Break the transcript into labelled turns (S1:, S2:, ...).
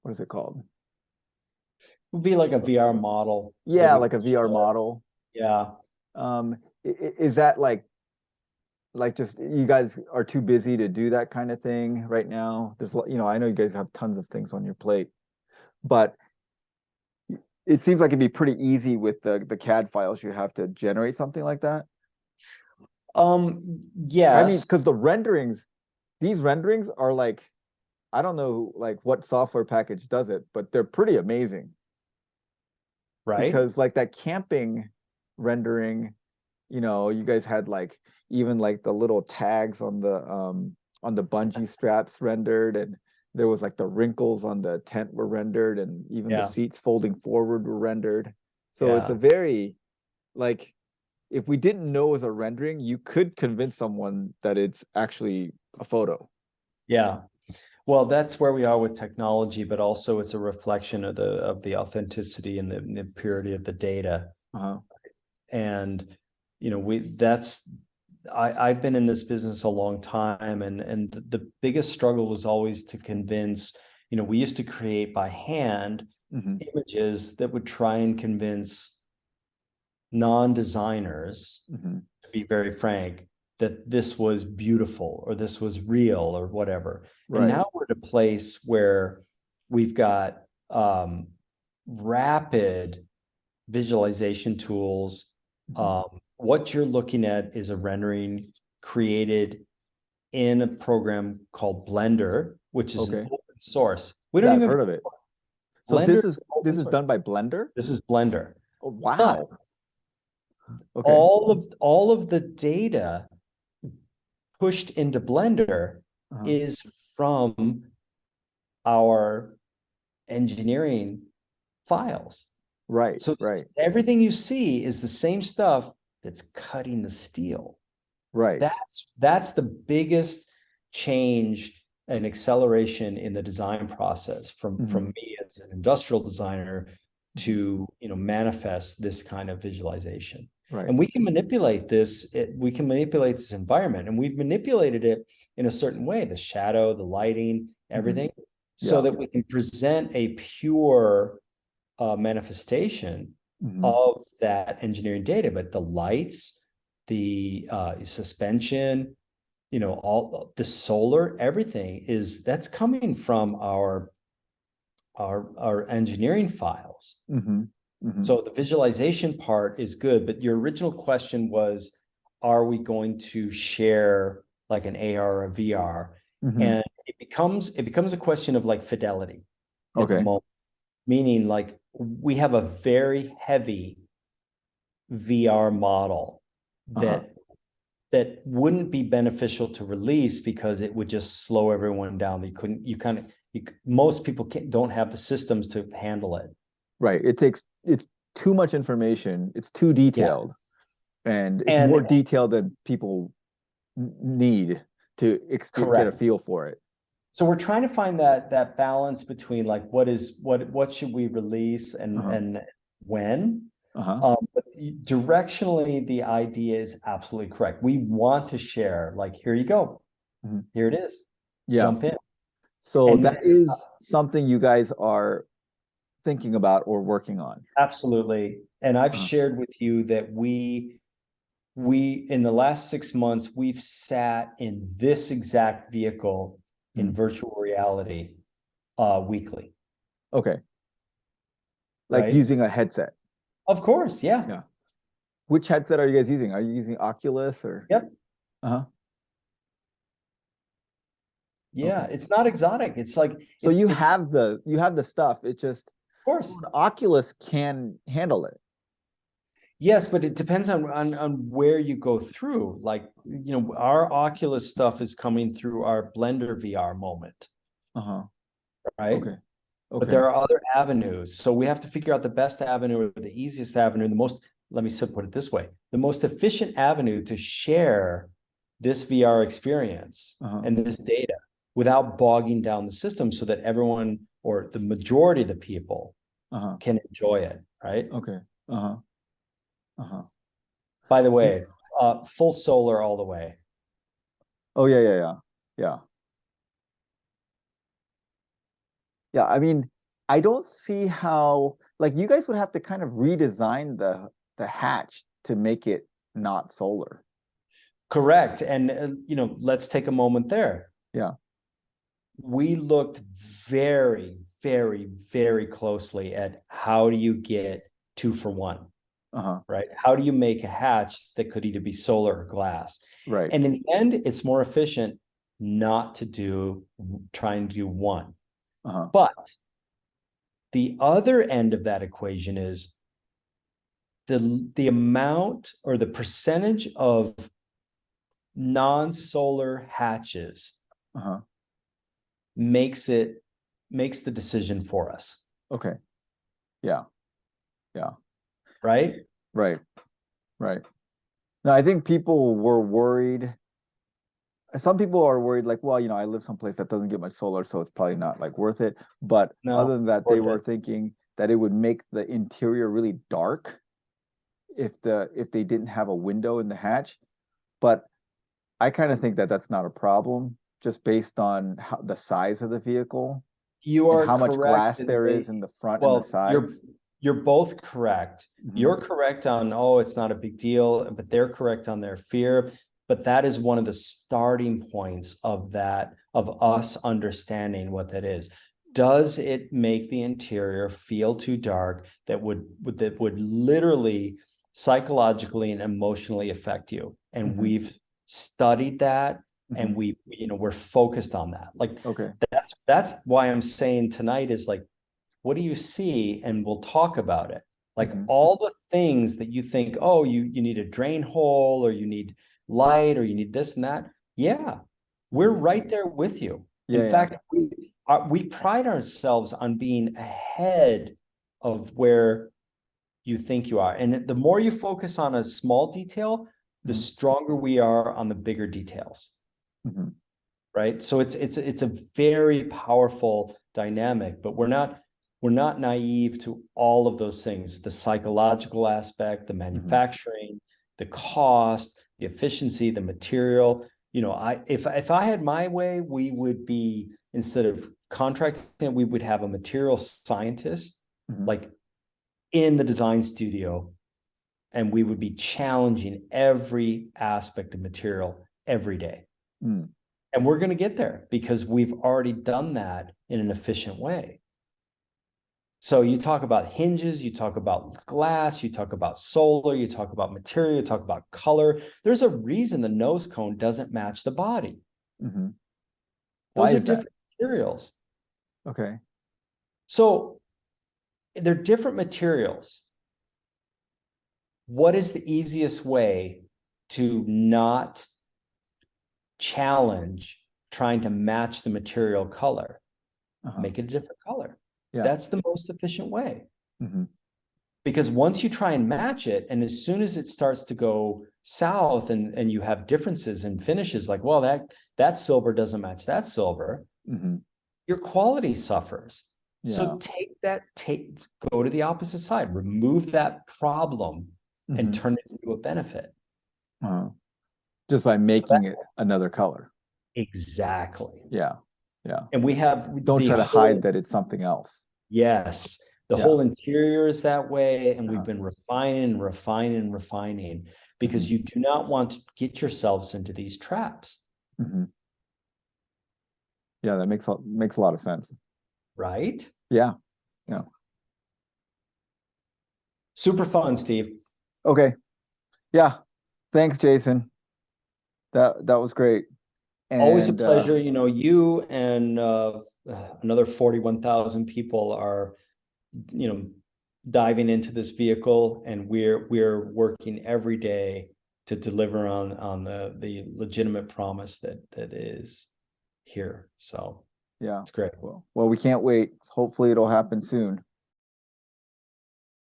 S1: what is it called?
S2: Would be like a VR model that
S1: Yeah,
S2: we
S1: like a
S2: could
S1: VR
S2: share.
S1: model.
S2: Yeah.
S1: Is that like just you guys are too busy to do that kind of thing right now? I know you guys have tons of things on your plate, but it seems like it'd be pretty easy with the CAD files you have to generate something like that. I mean, because
S2: Yes.
S1: these renderings are like, I don't know like what software package does it, but they're pretty amazing
S2: Right.
S1: because like that camping rendering, you guys had like even like the little tags on the bungee straps rendered, and there was like the wrinkles on the tent were rendered, and even the
S2: Yeah.
S1: seats folding forward were rendered. So it's a
S2: Yeah.
S1: very like if we didn't know it was a rendering, you could convince someone that it's actually a photo.
S2: Yeah. Well, that's where we are with technology, but also it's a reflection of the authenticity and the purity of the data.
S1: Uh-huh.
S2: And I've been in this business a long time, and the biggest struggle was always to convince, we used to create by hand
S1: Hmm.
S2: images that would try and convince non-designers,
S1: Hmm.
S2: to be very frank, that this was beautiful or this was real or whatever. And
S1: Right.
S2: now we're at a place where we've got rapid visualization tools.
S1: Hmm.
S2: What you're looking at is a rendering created in a program called Blender, which is an
S1: Okay.
S2: open source. We don't
S1: Yeah, I've
S2: even
S1: heard of it. So
S2: Blender
S1: this
S2: is
S1: is this
S2: open
S1: is
S2: source.
S1: done by Blender?
S2: This is Blender.
S1: Oh,
S2: But
S1: wow. Okay.
S2: all of the data pushed into Blender
S1: Uh-huh.
S2: is from our engineering files.
S1: Right,
S2: So
S1: right,
S2: everything you see is the same stuff that's cutting the steel.
S1: right.
S2: That's the biggest change and acceleration in the design process from
S1: Hmm.
S2: me as an industrial designer
S1: Hmm.
S2: to manifest this kind of visualization.
S1: Right.
S2: And we can manipulate this environment, and we've manipulated it in a certain way, the shadow, the lighting,
S1: Hmm.
S2: everything, so
S1: Yeah.
S2: that we can present a pure manifestation
S1: Hmm.
S2: of that engineering data. But the lights, the suspension, all the solar, everything that's coming from our engineering files.
S1: Hmm. Hmm.
S2: So the visualization part is good, but your original question was, are we going to share like an AR or a VR?
S1: Hmm.
S2: And it becomes a question of like fidelity at the
S1: Okay.
S2: moment, meaning like we have a very heavy VR model
S1: Uh-huh.
S2: that wouldn't be beneficial to release because it would just slow everyone down. Most people don't have the systems to handle it.
S1: Right. It's too much information. It's too detailed,
S2: Yes.
S1: and it's more
S2: And
S1: detailed than people need to get a
S2: correct.
S1: feel for it.
S2: So we're trying to find that balance between like what should we release
S1: Uh-huh.
S2: and when.
S1: Uh-huh.
S2: But directionally, the idea is absolutely correct. We want to share, like, here you go,
S1: Mhm.
S2: here it is,
S1: Yeah.
S2: jump in.
S1: So
S2: And
S1: that is something you guys are thinking about or working on.
S2: absolutely. And I've
S1: Uh-huh.
S2: shared with you that we in the last 6 months, we've sat in this exact vehicle in
S1: Mhm.
S2: virtual reality weekly,
S1: Okay. Like
S2: right?
S1: using a headset.
S2: Of course, yeah.
S1: Yeah. Which headset are you guys using? Are you using Oculus or?
S2: Yep.
S1: Uh-huh.
S2: Yeah,
S1: Okay.
S2: it's not exotic. It's like
S1: So
S2: it's of
S1: you have the stuff. It just so
S2: course.
S1: an Oculus can handle it.
S2: Yes, but it depends on where you go through. Like, our Oculus stuff is coming through our Blender VR moment,
S1: Uh-huh.
S2: right?
S1: Okay.
S2: But
S1: Okay.
S2: there are other avenues. So we have to figure out the best avenue or the easiest avenue, let me put it this way, the most efficient avenue to share this VR experience
S1: Uh-huh.
S2: and this data without bogging down the system so that everyone or the majority of the people
S1: Uh-huh.
S2: can enjoy it, right?
S1: Okay. Uh-huh. Uh-huh.
S2: By the
S1: Y-
S2: way, full solar all the way.
S1: Oh yeah, yeah, yeah. Yeah. Yeah, I mean, I don't see how, like, you guys would have to kind of redesign the hatch to make it not solar.
S2: Correct. And, let's take a moment there.
S1: Yeah.
S2: We looked very, very, very closely at how do you get 2-for-1,
S1: Uh-huh.
S2: right? How do you make a hatch that could either be solar or glass?
S1: Right.
S2: And in the end, it's more efficient not to try and do one.
S1: Uh-huh.
S2: But the other end of that equation is the amount or the percentage of non-solar hatches
S1: Uh-huh.
S2: makes the decision for us.
S1: Okay. Yeah. Yeah.
S2: Right?
S1: Right. Right. Now, I think people were worried. Some people are worried, like, well, I live someplace that doesn't get much solar, so it's probably not like worth it. But
S2: No,
S1: other than that, they
S2: worth
S1: were
S2: it.
S1: thinking that it would make the interior really dark if they didn't have a window in the hatch. But I kind of think that that's not a problem, just based on the size of the vehicle
S2: You
S1: and
S2: are
S1: how much
S2: correct
S1: glass
S2: in
S1: there
S2: the
S1: is in the front and the
S2: well,
S1: sides.
S2: you're both correct.
S1: Mhm.
S2: You're correct on, oh, it's not a big deal, but they're correct on their fear. But that is one of the starting points of us understanding what that is. Does it make the interior feel too dark that would literally psychologically and emotionally affect you? And
S1: Mhm.
S2: we've studied that, and
S1: Mhm.
S2: we're focused on that. Like,
S1: Okay.
S2: that's why I'm saying tonight is like, what do you see? And we'll talk about it. Like
S1: Mhm.
S2: all the things that you think, oh, you need a drain hole, or you need light, or you need this and that. Yeah, we're
S1: Mhm.
S2: right there with you. In
S1: Yeah, yeah.
S2: fact, we pride ourselves on being ahead of where you think you are. And the more you focus on a small detail, the
S1: Mhm.
S2: stronger we are on the bigger details.
S1: Mhm.
S2: Right? So it's a very powerful dynamic, but we're not naive to all of those things: the psychological aspect, the
S1: Mhm.
S2: manufacturing, the cost, the efficiency, the material. If I had my way, we would be, instead of contracting, we would have a material scientist
S1: Mhm.
S2: like in the design studio, and we would be challenging every aspect of material every day.
S1: Mm.
S2: And we're going to get there because we've already done that in an efficient way. So you talk about hinges, you talk about glass, you talk about solar, you talk about material, you talk about color. There's a reason the nose cone doesn't match the body.
S1: Mhm. Why
S2: Those are
S1: is that?
S2: different materials.
S1: Okay.
S2: So they're different materials. What is the easiest way to not challenge trying to match the material color?
S1: Uh-huh.
S2: Make it a different color.
S1: Yeah.
S2: That's the most efficient way.
S1: Mhm.
S2: Because once you try and match it, and as soon as it starts to go south, and you have differences in finishes, like, well, that silver doesn't match that silver,
S1: Mhm.
S2: your quality suffers. So
S1: Yeah.
S2: go to the opposite side, remove that problem and
S1: Mhm.
S2: turn it into a benefit.
S1: Uh-huh. Just by
S2: So that
S1: making it another color.
S2: exactly.
S1: Yeah. Yeah.
S2: And we have
S1: Don't
S2: the
S1: try to hide
S2: whole,
S1: that it's something else.
S2: yes, the
S1: Yeah.
S2: whole interior is that way, and we've
S1: Uh-huh.
S2: been refining and refining and refining, because
S1: Mhm.
S2: you do not want to get yourselves into these traps,
S1: Mhm. Yeah, that makes a lot of sense.
S2: right?
S1: Yeah. Yeah.
S2: Super fun, Steve.
S1: Okay. Yeah. Thanks, Jason. That was great.
S2: Always a
S1: And
S2: pleasure. You and another 41,000 people are, diving into this vehicle, and we're working every day to deliver on the legitimate promise that is here. So
S1: yeah.
S2: it's great.
S1: Well, we can't wait. Hopefully it'll happen soon.